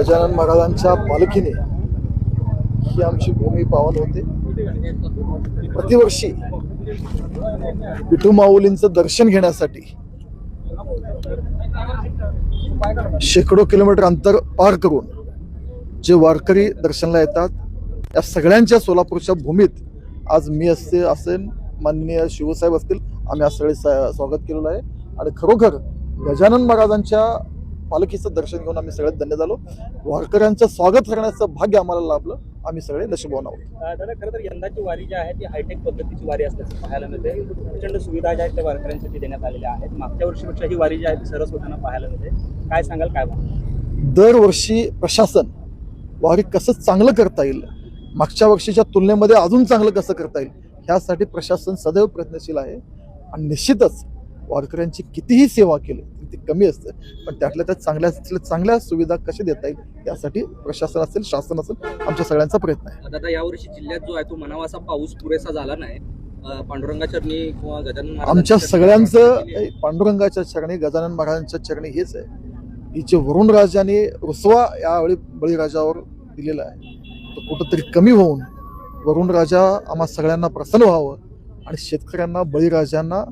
गजानन महाराजांच्या पालखीने ही आमची भूमी पावन होते। प्रतिवर्षी विठू माऊलींचं दर्शन घेण्यासाठी शेकडो किलोमीटर अंतर पार करून जे वारकरी दर्शनाला येतात, या सगळ्यांच्या सोलापूरच्या भूमीत आज मी असेल, माननीय शिवसाहेब असतील, आम्ही आज सगळे स्वागत केलेलं आहे। आणि खरोखर गजानन महाराजांच्या पालखीचं दर्शन घेऊन आम्ही सगळ्यात धन्य झालो। वारकऱ्यांचं स्वागत करण्याचं भाग्य आम्हाला लाभलं, आम्ही सगळे नशीबवान आहोत। दादा, खरं तर यंदाची वारी जी आहे ती हायटेक पद्धतीची वारी असल्याचं पाहायला मिळते। प्रचंड सुविधा ज्या आहेत त्या वारकऱ्यांसाठी देण्यात आलेल्या आहेत। मागच्या वर्षीपेक्षा ही वारी जी आहे ती सरस होताना पाहायला मिळते। काय सांगाल, काय दरवर्षी प्रशासन वारी कसं चांगलं करता येईल, मागच्या वर्षीच्या तुलनेमध्ये अजून चांगलं कसं करता येईल, ह्यासाठी प्रशासन सदैव प्रयत्नशील आहे। आणि निश्चितच वारकऱ्यांची कितीही सेवा केली ती कमी असते, पण त्यातल्या त्यात चांगल्या सुविधा कशा देता येईल यासाठी प्रशासन असेल, शासन असेल, आमच्या सगळ्यांचा प्रयत्न आहे। दादा, यावर्षी जिल्ह्यात जो आहे तो म्हणावा असा पाऊस पुरेसा झाला नाही। पांडुरंगाच्या चरणी किंवा गजानन आमच्या सगळ्यांचं पांडुरंगाच्या चरणी, गजानन महाराजांच्या चरणी हेच आहे की जे वरुण राजाने रुसवा यावेळी बळीराजावर दिलेला आहे, तो कुठंतरी कमी होऊन वरुण राजा आम्हा सगळ्यांना प्रसन्न व्हावं आणि शेतकऱ्यांना, बळीराजांना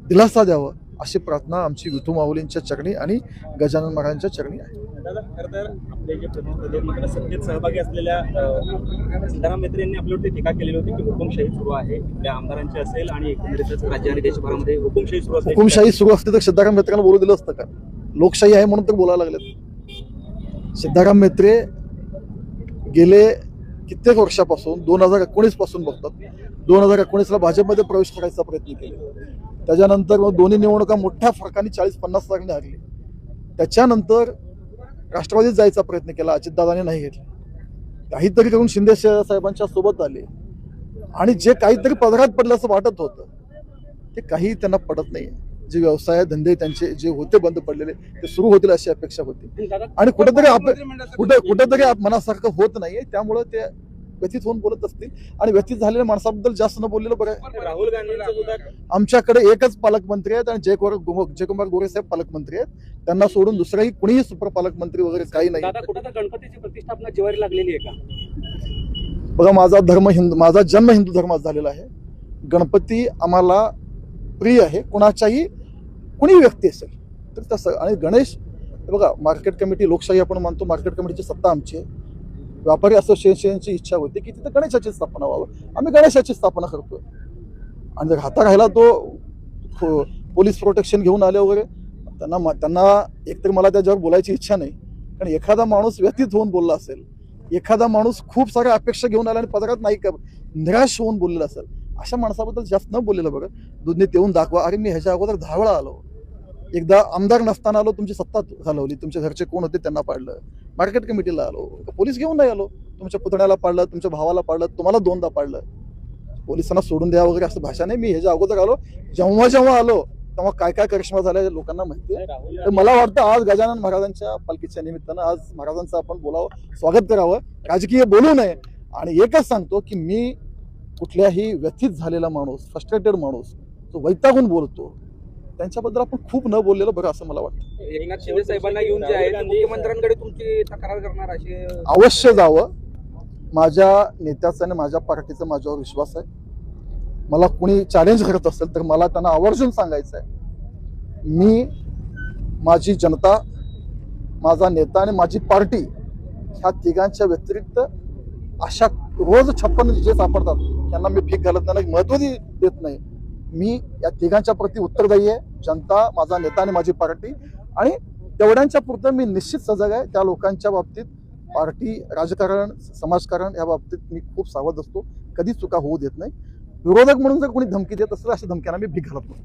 दिलासा द्यावं अशी प्रार्थना आमची विठू माऊलींच्या चरणी आणि गजानन महाराजांच्या चरणी आहे। दादा, खरं तर आपले जे प्रतिनिधी सत्तेत सहभागी असलेल्या सिद्धाराम मेत्रे यांनी आपल्यावरती टीका केलेली होती की हुकुमशाही सुरू आहे, आपल्या आमदारांची असेल आणि एकंदरीतच राज्य आणि देशभरामध्ये हुकुमशाही सुरू असते। हुकुमशाही सुरू असते तर सिद्धाराम मेत्रेंना बोलू दिलं असतं का? लोकशाही आहे म्हणून तर बोलायला लागलेत। सिद्धाराम मेत्रे गेले कित्येक वर्षापासून 2019 पासून बघतात, 2019ला भाजपमध्ये प्रवेश करायचा प्रयत्न केला, त्याच्यानंतर दोन्ही निवडणुका मोठ्या फरकाने 40-50 लाखांनी हरली, त्याच्यानंतर राष्ट्रवादीत जायचा प्रयत्न केला, अजितदादांनी नाही घेतला, काहीतरी करून शिंदे साहेबांच्या सोबत आले आणि जे काहीतरी पदरात पडलं असं वाटत होतं ते काही त्यांना पडत नाही। जे व्यवसाय धंदे त्यांचे जे होते बंद पडलेले ते सुरू होतील अशी अपेक्षा होती आणि कुठेतरी मनासारखं होत नाहीये, त्यामुळे ते व्यथित होऊन बोलत असतील आणि व्यथित झालेल्या माणसाबद्दल जास्त न बोललेलं बरं आहे। राहुल गांधी आमच्याकडे एकच पालकमंत्री आहेत आणि जयकुमार गोरे साहेब पालकमंत्री आहेत, त्यांना सोडून दुसराही कुणीही सुपरपालकमंत्री वगैरे काही नाही। गणपतीची प्रतिष्ठापना जिवारी लागलेली आहे का? बघा, माझा जन्म हिंदू धर्मात झालेला आहे। गणपती आम्हाला प्रिय आहे, कुणी व्यक्ती असेल तर तसं। आणि गणेश, बघा, मार्केट कमिटी, लोकशाही आपण मानतो, मार्केट कमिटीची सत्ता आमची आहे। व्यापारी असोसिएशनची इच्छा होती की तिथे गणेशाची स्थापना व्हावं, आम्ही गणेशाची स्थापना करतोय। आणि जर हाता राहिला तो पोलीस प्रोटेक्शन घेऊन आले वगैरे, त्यांना एकतरी मला त्याच्यावर बोलायची इच्छा नाही, कारण एखादा माणूस व्यथित होऊन बोलला असेल, एखादा माणूस खूप साऱ्या अपेक्षा घेऊन आला आणि पदरात नाही निराश होऊन बोललेला असेल, अशा माणसाबद्दल जास्त न बोललेलं बरं। दुधने देऊन दाखवा, अरे मी ह्याच्या अगोदर 10 वेळा आलो, एकदा आमदार नसताना आलो, तुमची सत्ता घालवली, तुमच्या घरचे कोण होते त्यांना पाडलं, मार्केट कमिटीला आलो, पोलीस घेऊन नाही आलो, तुमच्या पुतण्याला पाडलं, तुमच्या भावाला पाडलं, तुम्हाला 2दा पाडलं, पोलिसांना सोडून द्या वगैरे असं भाषा नाही। मी ह्याच्या अगोदर आलो, जेव्हा आलो तेव्हा काय काय करिश्मा झाला लोकांना माहिती आहे। तर मला वाटतं आज गजानन महाराजांच्या पालखीच्या निमित्तानं आज महाराजांचं आपण बोलावं, स्वागत करावं, राजकीय बोलू नये। आणि एकच सांगतो की मी कुठल्याही व्यथित झालेला माणूस, फ्रस्ट्रेटेड माणूस जो वैतागून बोलतो, त्यांच्याबद्दल आपण खूप न बोललेलं बरं असं मला वाटतं। एकनाथ शिंदे साहेबांना घेऊन जे आहे मुख्यमंत्र्यांकडे तुमची तक्रार करणार अशी अवश्य जावं। माझ्या नेत्याचा आणि माझ्या पार्टीचा माझ्यावर विश्वास आहे। मला कुणी चॅलेंज करत असेल तर मला त्यांना आवर्जून सांगायचं आहे, मी, माझी जनता, माझा नेता आणि माझी पार्टी ह्या तिघांच्या व्यतिरिक्त अशा रोज 56 जे सापडतात त्यांना मी भीक घालत नाही, महत्त्व देत नाही। मी या तिघांच्या प्रति उत्तरदायी आहे, जनता, माझा नेता आणि माझी पार्टी, आणि तेवढ्यांच्या पुरतं मी निश्चित सजग आहे। त्या लोकांच्या बाबतीत पार्टी, राजकारण, समाजकारण या बाबतीत मी खूप सावध असतो, कधी चुका होऊ देत नाही। विरोधक म्हणून जर कोणी धमकी देत असेल अशा धमक्यांना मी भीक घालत नाही।